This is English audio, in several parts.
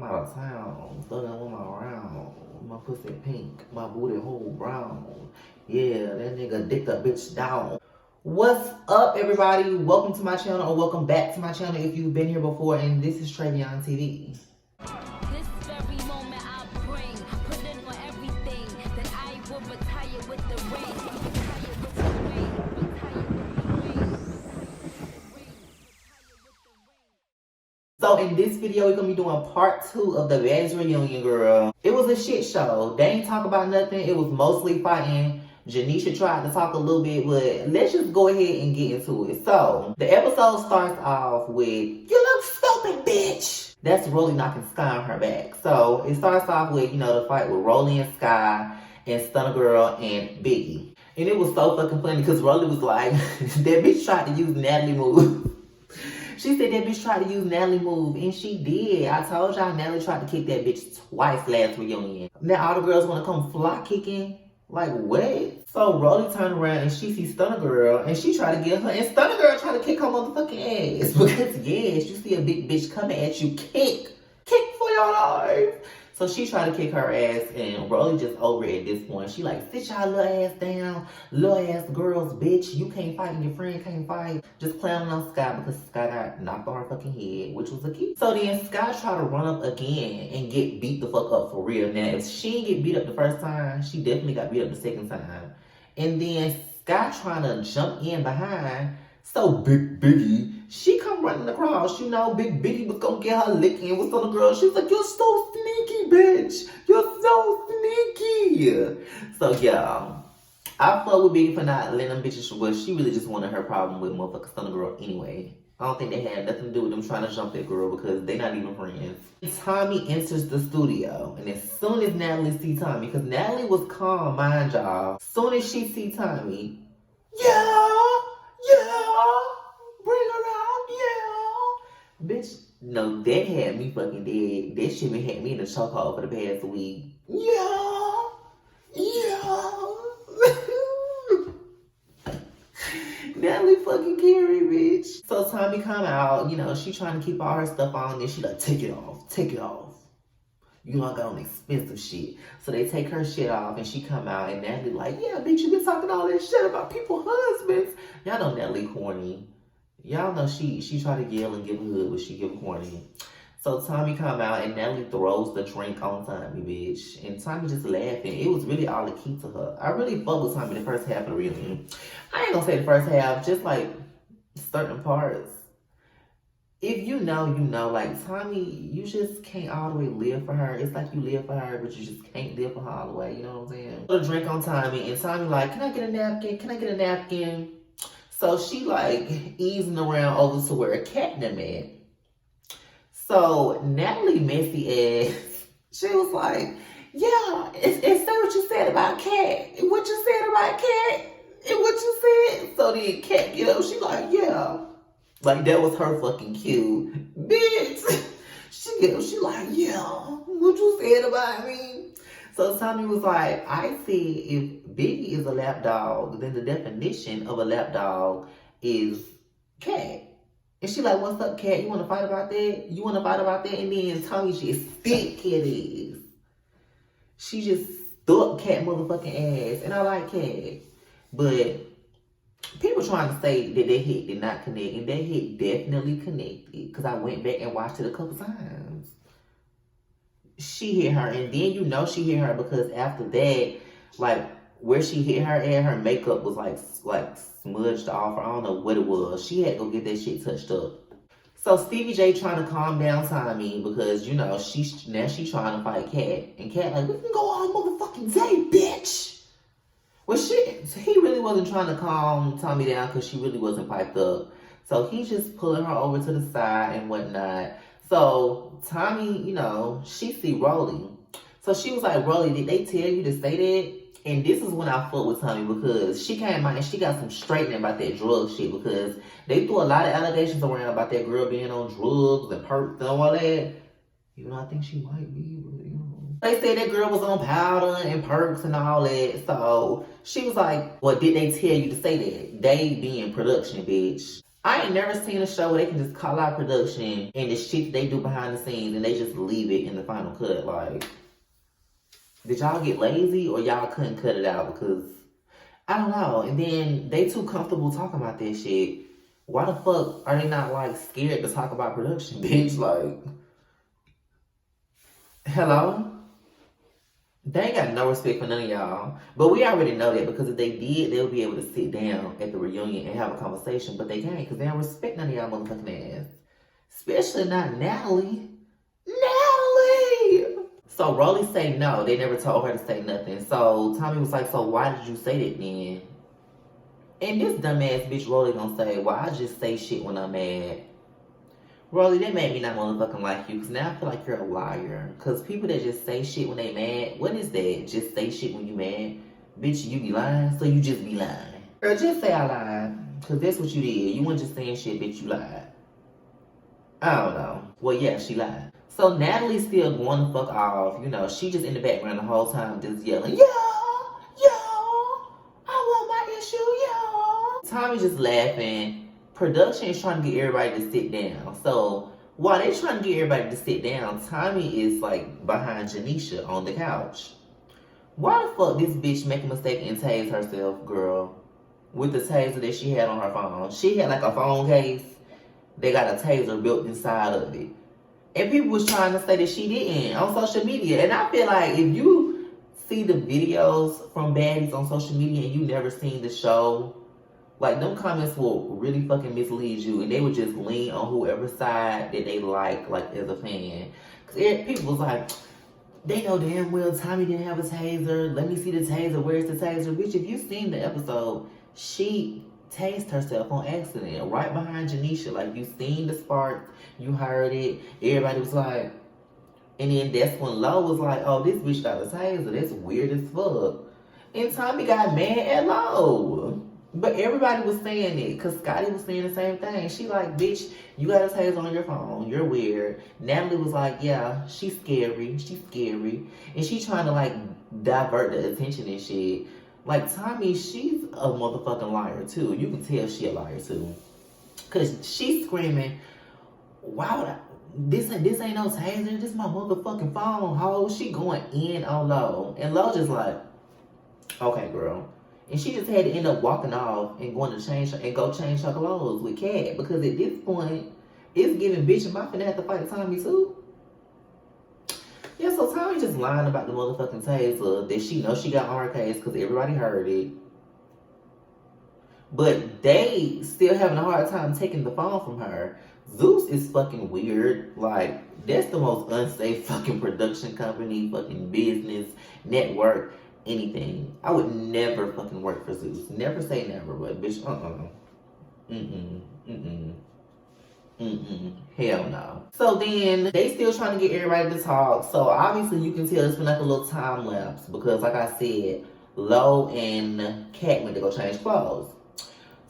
I'm out of town, thugging with my round. My pussy pink, my booty hole brown. Yeah, that nigga dick a bitch down. What's up, everybody? Welcome to my channel, or welcome back to my channel if you've been here before, and this is Travion TV. This very moment I bring, put in on everything that I will retire with the ring. Retire with the ring. Retire with the ring. So in this video, we're gonna be doing part 2 of the Baddies reunion, girl. It was a shit show. They ain't talk about nothing. It was mostly fighting. Janisha tried to talk a little bit, but let's just go ahead and get into it. So the episode starts off with, "You look stupid, bitch." That's Rolly knocking Sky on her back. So it starts off with, the fight with Rolly and Sky and Stunner Girl and Biggie. And it was so fucking funny because Rolly was like, that bitch tried to use Natalie move. She said that bitch tried to use Natalie move, and she did. I told y'all Natalie tried to kick that bitch twice last reunion. Now all the girls want to come fly kicking. Like, what? So Rolly turned around and she sees Stunner Girl, and she tried to get her, and Stunner Girl tried to kick her motherfucking ass. Because, yes, you see a big bitch coming at you, kick for your life. So she tried to kick her ass, and Rolly just over it at this point. She like, sit y'all little ass down, little ass girls, bitch. You can't fight and your friend can't fight. Just clowning on Sky because Sky got knocked on her fucking head, which was a key. So then Sky tried to run up again and get beat the fuck up for real. Now, if she didn't get beat up the first time, she definitely got beat up the second time. And then Sky trying to jump in behind. So Big Biggie, she come running across. Big Biggie was gonna get her licking with some girl. She was like, "You're so sneaky, bitch. You're so sneaky." So yeah, I fuck with Biggie for not letting them bitches. Well, she really just wanted her problem with motherfucking Stunner Girl anyway. I don't think they had nothing to do with them trying to jump that girl because they not even friends. Tommie enters the studio, and as soon as Natalie see Tommie, because Natalie was calm, mind y'all. Soon as she see Tommie, yeah, bring her out, yeah. Bitch, no, that had me fucking dead. That shit had me in the chokehold for the past week. Yeah. Natalie fucking Carrie, bitch. So Tommie come out, she trying to keep all her stuff on, and she like, take it off. I got on expensive shit. So they take her shit off, and she come out, and Natalie like, yeah, bitch, you been talking all that shit about people's husbands. Y'all know Natalie corny. Y'all know she try to yell and give a hood, but she give corny. So Tommie come out, and Natalie throws the drink on Tommie, bitch. And Tommie just laughing. It was really all the key to her. I really fuck with Tommie the first half of the reunion. I ain't gonna say the first half, just like certain parts. If you know, like Tommie, you just can't all the way live for her. It's like you live for her, but you just can't live for her all the way, you know what I'm saying? Put a drink on Tommie, and Tommie like, can I get a napkin? So she like easing around over to where a cat them at. So Natalie messy ass, she was like, yeah, it's say what you said about Cat. What you said about Cat? And what you said? So then Cat get up, she like, yeah. Like that was her fucking cue. Bitch. She get up, she like, yeah, what you said about me? So Tommie was like, I said if Biggie is a lap dog, then the definition of a lap dog is Cat. And she like, what's up, Cat? You want to fight about that? And then Tommie just stick Cat ass. She just stuck Cat motherfucking ass. And I like Cat. But people trying to say that that hit did not connect. And that hit definitely connected. Because I went back and watched it a couple times. She hit her. And then she hit her because after that, like, where she hit her at, her makeup was like smudged off, or I don't know what it was. She had to go get that shit touched up. So Stevie J trying to calm down Tommie because, she trying to fight Cat. And Cat like, we can go all motherfucking day, bitch. Well, he really wasn't trying to calm Tommie down because she really wasn't piped up. So he just pulling her over to the side and whatnot. So Tommie, she see Rolly. So she was like, Rolly, did they tell you to say that? And this is when I fuck with Tommie because she came out and she got some straightening about that drug shit because they threw a lot of allegations around about that girl being on drugs and perks and all that. Even though I think she might be, but They said that girl was on powder and perks and all that. So she was like, well, did they tell you to say that? They being production, bitch. I ain't never seen a show where they can just call out production and the shit they do behind the scenes and they just leave it in the final cut. Like, did y'all get lazy or y'all couldn't cut it out? Because I don't know. And then they too comfortable talking about that shit. Why the fuck are they not like scared to talk about production, bitch? Like, hello? They ain't got no respect for none of y'all. But we already know that because if they did, they'll be able to sit down at the reunion and have a conversation. But they can't because they don't respect none of y'all motherfucking ass. Especially not Natalie. Natalie! So Rolly say no. They never told her to say nothing. So Tommie was like, so why did you say that then? And this dumbass bitch Rolly gonna say, well, I just say shit when I'm mad. Rolly, that made me not motherfucking like you, because now I feel like you're a liar. Because people that just say shit when they mad, what is that? Just say shit when you mad? Bitch, you be lying, so you just be lying. Girl, just say I lied, because that's what you did. You weren't just saying shit, bitch, you lied. I don't know. Well, yeah, she lied. So Natalie's still going the fuck off. You know, she just in the background the whole time just yelling, yo, I want my issue, yo. Tommie just laughing. Production is trying to get everybody to sit down. So while they're trying to get everybody to sit down, Tommie is like behind Janisha on the couch. Why the fuck this bitch make a mistake and tase herself, girl? With the taser that she had on her phone. She had like a phone case. They got a taser built inside of it. And people was trying to say that she didn't on social media. And I feel like if you see the videos from Baddies on social media and you never seen the show, like, them comments will really fucking mislead you. And they would just lean on whoever's side that they like as a fan. Because people was like, they know damn well Tommie didn't have a taser. Let me see the taser. Where's the taser? Bitch, if you seen the episode, she tased herself on accident. Right behind Janisha. Like, you seen the spark. You heard it. Everybody was like... And then that's when Lo was like, oh, this bitch got a taser. That's weird as fuck. And Tommie got mad at Lo. But everybody was saying it, because Scotty was saying the same thing. She like, bitch, you got a taser on your phone. You're weird. Natalie was like, yeah, she's scary. She's scary. And she trying to, like, divert the attention and shit. Like, Tommie, she's a motherfucking liar, too. You can tell she a liar, too. Because she's screaming, why would I... This ain't no taser. This is my motherfucking phone, ho. She going in on Lo. And Lo just like, okay, girl. And she just had to end up walking off and going to change her clothes with Kat. Because at this point, it's giving bitch and my finna have to fight Tommie too. Yeah, so Tommie just lying about the motherfucking taser that she knows she got on her case because everybody heard it. But they still having a hard time taking the phone from her. Zeus is fucking weird. Like, that's the most unsafe fucking production company, fucking business, network, anything. I would never fucking work for Zeus. Never say never, but bitch, hell no. So then, they still trying to get everybody to talk. So obviously you can tell it's been like a little time lapse. Because like I said, Lo and Kat went to go change clothes.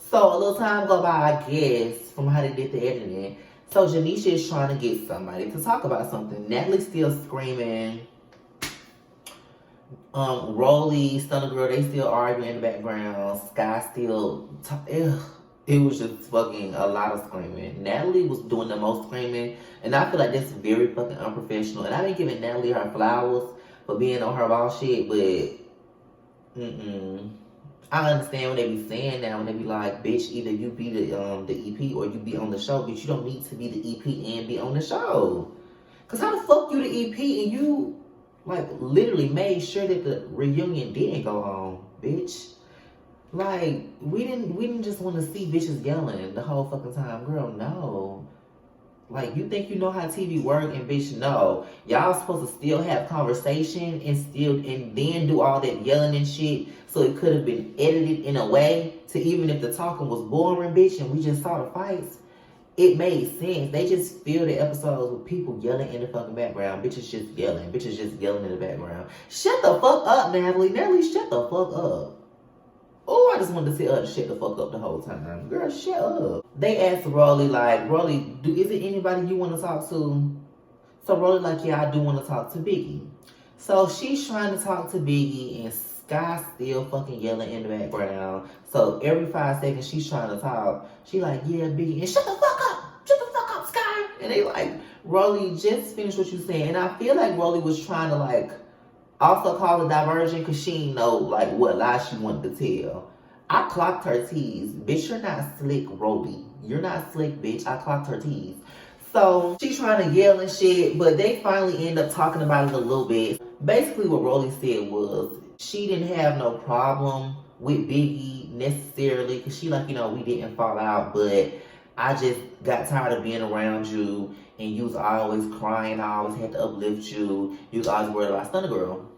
So a little time go by, I guess, from how they did the editing. So Janisha is trying to get somebody to talk about something. Natalie's still screaming. Rolly, Stunner Girl, they still arguing in the background. Sky still... It was just fucking a lot of screaming. Natalie was doing the most screaming. And I feel like that's very fucking unprofessional. And I've been giving Natalie her flowers for being on her ball shit, but... I understand what they be saying now when they be like, bitch, either you be the EP or you be on the show. Bitch, you don't need to be the EP and be on the show. Cause how the fuck you the EP and you like literally made sure that the reunion didn't go on, bitch. Like, we didn't just want to see bitches yelling the whole fucking time. Girl, no. Like, you think you know how TV work and bitch, no. Y'all supposed to still have conversation and then do all that yelling and shit. So it could have been edited in a way to even if the talking was boring, bitch, and we just saw the fights, it made sense. They just fill the episodes with people yelling in the fucking background. Bitches just yelling. Bitches just yelling in the background. Shut the fuck up, Natalie. Natalie, shut the fuck up. Oh, I just wanted to tell her to shut the fuck up the whole time. Girl, shut up. They asked Rolly, like, Rolly, is it anybody you want to talk to? So Rolly like, yeah, I do want to talk to Biggie. So she's trying to talk to Biggie, and Sky still fucking yelling in the background. So every 5 seconds she's trying to talk. She like, yeah, Biggie, and shut the fuck up. Shut the fuck up, Sky. And they like, Rolly, just finish what you saying. And I feel like Rolly was trying to like also call a diversion because she didn't know like what lie she wanted to tell. I clocked her tease. Bitch, you're not slick, Rolly. You're not slick, bitch. I clocked her tease. So she's trying to yell and shit, but they finally end up talking about it a little bit. Basically what Rolly said was she didn't have no problem with Biggie necessarily because she like, you know, we didn't fall out, but I just got tired of being around you and you was always crying. I always had to uplift you. You was always worried about Stunner Girl.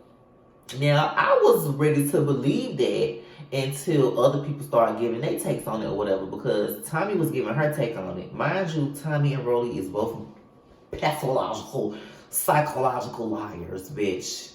Now, I was ready to believe that until other people started giving their takes on it or whatever, because Tommie was giving her take on it. Mind you, Tommie and Rolly is both pathological, psychological liars, bitch.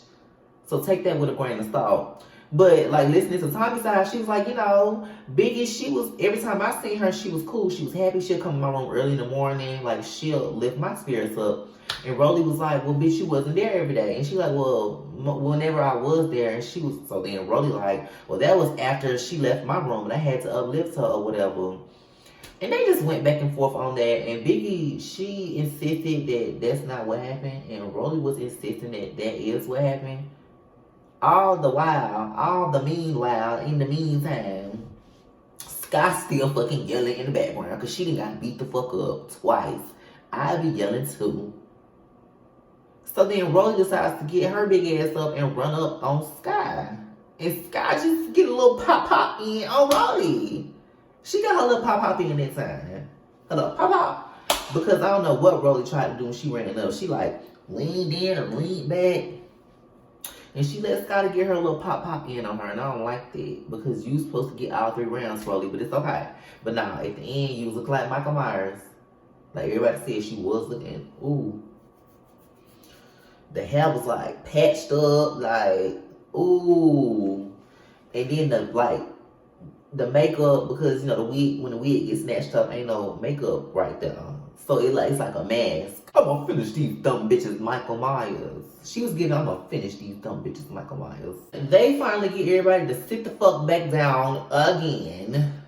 So take that with a grain of salt. But like listening to Tommie's side, she was like, you know, Biggie, she was, every time I seen her, she was cool. She was happy. She'll come in my room early in the morning. Like, she'll lift my spirits up. And Rolly was like, well, bitch, you wasn't there every day. And she like, well, whenever I was there. And she was, so then Rolly like, well, that was after she left my room and I had to uplift her or whatever. And they just went back and forth on that. And Biggie, she insisted that that's not what happened. And Rolly was insisting that that is what happened. All the while, all the meanwhile, in the meantime, Scott's still fucking yelling in the background because she done got beat the fuck up twice. I be yelling too. So then Rolly decides to get her big ass up and run up on Sky. And Sky just get a little pop in on Rolly. She got her little pop in that time. Her little pop. Because I don't know what Rolly tried to do when she ran up. She like leaned in or leaned back. And she let Scotty get her little pop in on her. And I don't like that. Because you supposed to get all 3 rounds, Rolly. But it's okay. But now, at the end, you was looking like Michael Myers. Like everybody said, she was looking. Ooh. The hair was like patched up. Like, ooh. And then the makeup, because, you know, the wig, when the wig gets snatched up, ain't no makeup right there. So it's like a mask. I'm gonna finish these dumb bitches, Michael Myers. She was getting, I'm gonna finish these dumb bitches, Michael Myers. And they finally get everybody to sit the fuck back down again.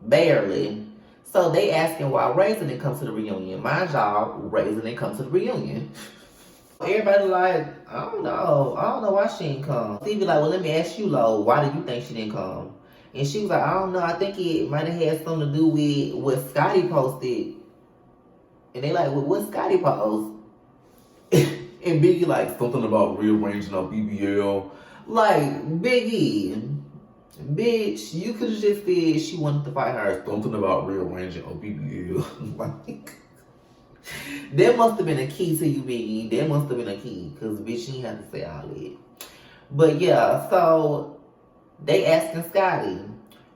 Barely. So they asking why Raisin didn't come to the reunion. Mind y'all, Raisin didn't come to the reunion. Everybody like, I don't know why she didn't come. Stevie like, well, let me ask you, Lo, why do you think she didn't come? And she was like, I don't know, I think it might have had something to do with what Scotty posted. And they like, well, what Scotty post? And Biggie like, something about rearranging our BBL. Like, Biggie, bitch, you could have just said she wanted to fight her. Something about rearranging our BBL. Like, that must have been a key to you, Biggie. That must have been a key. Because, bitch, she didn't have to say all that. But, yeah, so they asking Scotty,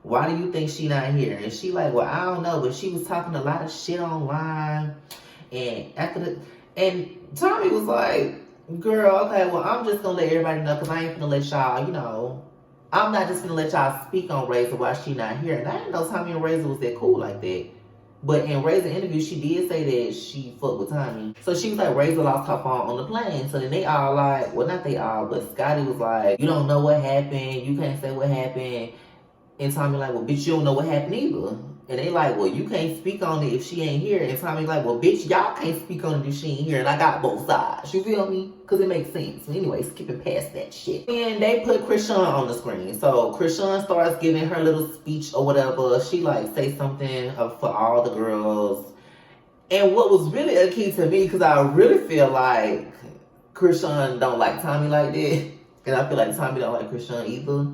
why do you think she not here? And she like, well, I don't know, but she was talking a lot of shit online. And Tommie was like, girl, okay, well, I'm just gonna let everybody know because I ain't gonna let y'all, you know, I'm not just gonna let y'all speak on Razor while she not here. And I didn't know Tommie and Razor was that cool like that. But in Razor's interview, she did say that she fucked with Tommie. So she was like, Razor lost her phone on the plane. So then they all like, well, not they all, but Scotty was like, you don't know what happened. You can't say what happened. And Tommie like, well, bitch, you don't know what happened either. And they like, well, you can't speak on it if she ain't here. And Tommie like, well, bitch, y'all can't speak on it if she ain't here. And I got both sides. You feel me? Because it makes sense. So anyway, skipping past that shit. And they put Krishan on the screen. So Krishan starts giving her little speech or whatever. She like say something for all the girls. And what was really a key to me, because I really feel like Krishan don't like Tommie like that. And I feel like Tommie don't like Krishan either.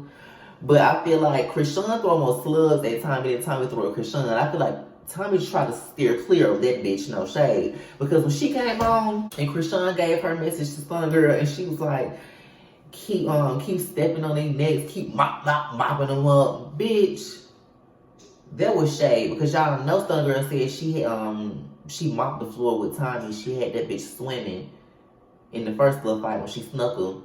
But I feel like Krishan throw more slugs at Tommie than Tommie throw at Krishan. And I feel like Tommie tried to steer clear of that bitch, no shade. Because when she came on and Krishan gave her message to Sun Girl and she was like, keep stepping on their necks, keep mopping them up. Bitch, that was shade. Because y'all know Sun Girl said she mopped the floor with Tommie. She had that bitch swimming in the first little fight when she snuck her.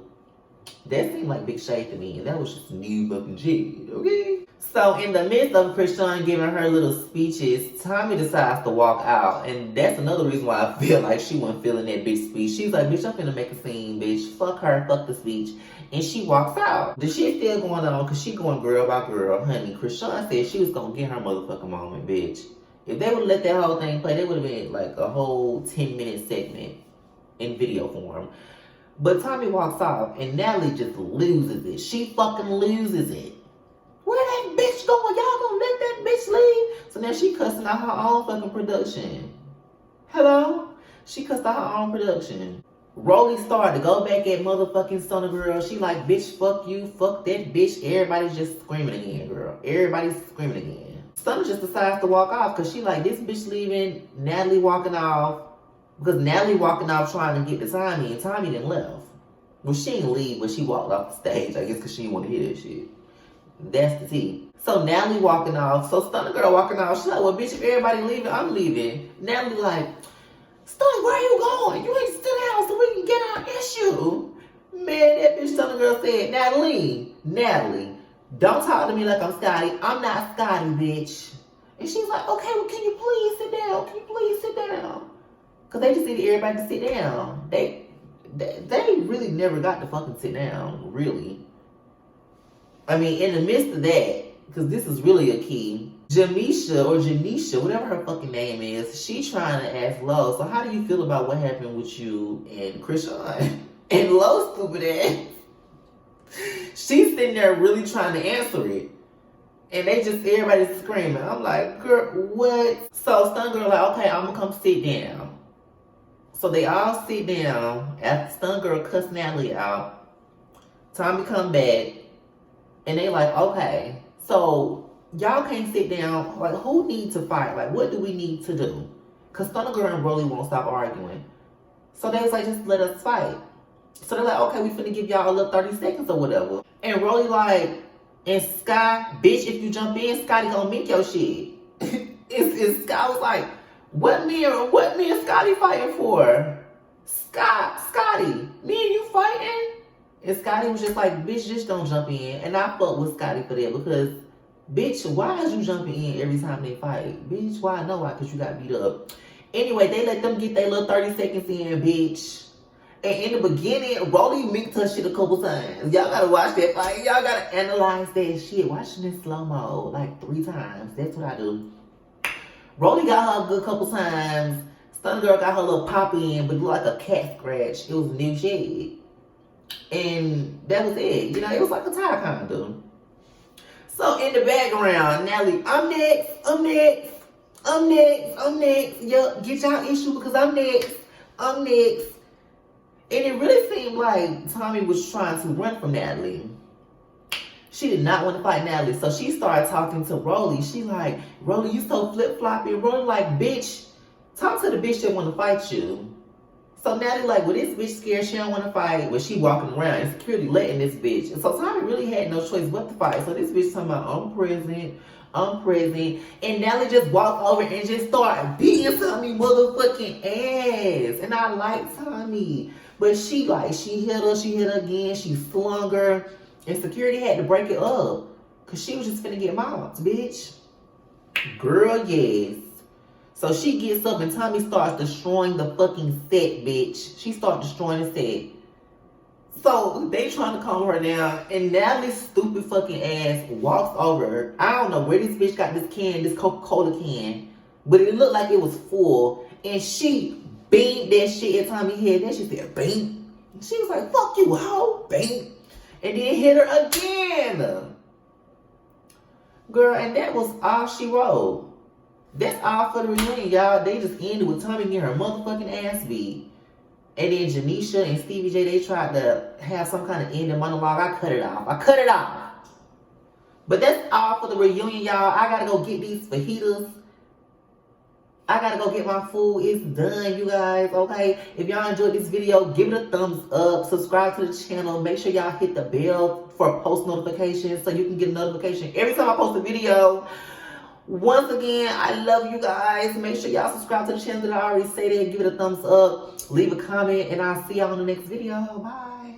That seemed like big shade to me, and that was just new fucking shit, okay? So in the midst of Krishan giving her little speeches, Tommie decides to walk out. And that's another reason why I feel like she wasn't feeling that bitch speech. She's like, bitch, I'm finna make a scene, bitch. Fuck her, fuck the speech. And she walks out. The shit still going on because she going girl by girl. Honey, Krishan said she was gonna get her motherfucking moment, bitch. If they would let that whole thing play, they would have been like a whole 10-minute segment in video form. But Tommie walks off and Natalie just loses it. She fucking loses it. Where that bitch going? Y'all gonna let that bitch leave? So now she cussing out her own fucking production. Hello? She cussed out her own production. Rolly started to go back at motherfucking Stunner Girl. She like, bitch, fuck you, fuck that bitch. Everybody's just screaming again, girl. Everybody's screaming again. Stunner just decides to walk off because she like, this bitch leaving, Natalie walking off. Because Natalie walking off trying to get to Tommie and Tommie didn't left. Well, she didn't leave, but she walked off the stage, I guess because she didn't want to hear that shit. That's the tea. So Natalie walking off. So Stunner Girl walking off. She's like, well, bitch, if everybody leaving, I'm leaving. Natalie like, Stunner, where are you going? You ain't sit down so we can get our issue. Man, that bitch Stunner Girl said, Natalie, don't talk to me like I'm Scotty. I'm not Scotty, bitch. And she's like, okay, well, can you please sit down? Can you please sit down? Because they just needed everybody to sit down. They really never got to fucking sit down, really. I mean, in the midst of that, because this is really a key, Janisha, whatever her fucking name is, she trying to ask Lo, so how do you feel about what happened with you and Krishan? And Lo, stupid ass, she's sitting there really trying to answer it. And they just, everybody's screaming. I'm like, girl, what? So Stun Girl like, okay, I'm gonna come sit down. So they all sit down after Stun Girl cuss Natalie out. Tommie come back. And they like, okay, so y'all can't sit down. Like, who needs to fight? Like, what do we need to do? Because Stunner Girl and Rolly won't stop arguing. So they was like, just let us fight. So they're like, okay, we finna give y'all a little 30 seconds or whatever. And Rolly like, and Sky, bitch, if you jump in, Scotty gonna make your shit. and Sky was like, what me and Scotty fighting for? Scotty, me and you fighting? And Scotty was just like, bitch, just don't jump in. And I fuck with Scotty for that because, bitch, why is you jumping in every time they fight? Bitch, why? No, why? Because you got beat up. Anyway, they let them get their little 30 seconds in, bitch. And in the beginning, Rolly minked her shit a couple times. Y'all gotta watch that fight. Y'all gotta analyze that shit. Watching in slow-mo like 3 times. That's what I do. Rolly got her a good couple times. Stun Girl got her little pop in, but it looked like a cat scratch. It was new shit. And that was it. You know, it was like a tie kind of. So in the background, Natalie, I'm next. Yup, get y'all issue because I'm next. And it really seemed like Tommie was trying to run from Natalie. She did not want to fight Natalie. So she started talking to Rolly. She like, Rolly, you so flip-floppy. Rolly like, bitch, talk to the bitch that want to fight you. So Natalie like, well, this bitch scared, she don't want to fight. But she walking around and security letting this bitch. And so Tommie really had no choice but to fight. So this bitch talking about, I'm present. And Natalie just walked over and just started beating Tommie motherfucking ass. And I like Tommie. But she hit her again, she slung her. And security had to break it up. Because she was just finna get mobbed, bitch. Girl, yes. So she gets up and Tommie starts destroying the fucking set, bitch. She starts destroying the set. So they trying to calm her down. And Natalie's stupid fucking ass walks over her. I don't know where this bitch got this Coca-Cola can. But it looked like it was full. And she beamed that shit at Tommie's head. Then she said, bang. She was like, fuck you, hoe. Bang. And then hit her again. Girl, and that was all she wrote. That's all for the reunion, y'all. They just ended with Tommie getting her motherfucking ass beat. And then Janisha and Stevie J, they tried to have some kind of ending monologue. I cut it off. But that's all for the reunion, y'all. I gotta go get these fajitas. I gotta go get my food. It's done, you guys, okay? If y'all enjoyed this video, give it a thumbs up. Subscribe to the channel. Make sure y'all hit the bell for post notifications so you can get a notification every time I post a video. Once again, I love you guys. Make sure y'all subscribe to the channel that I already say that. Give it a thumbs up. Leave a comment. And I'll see y'all in the next video. Bye.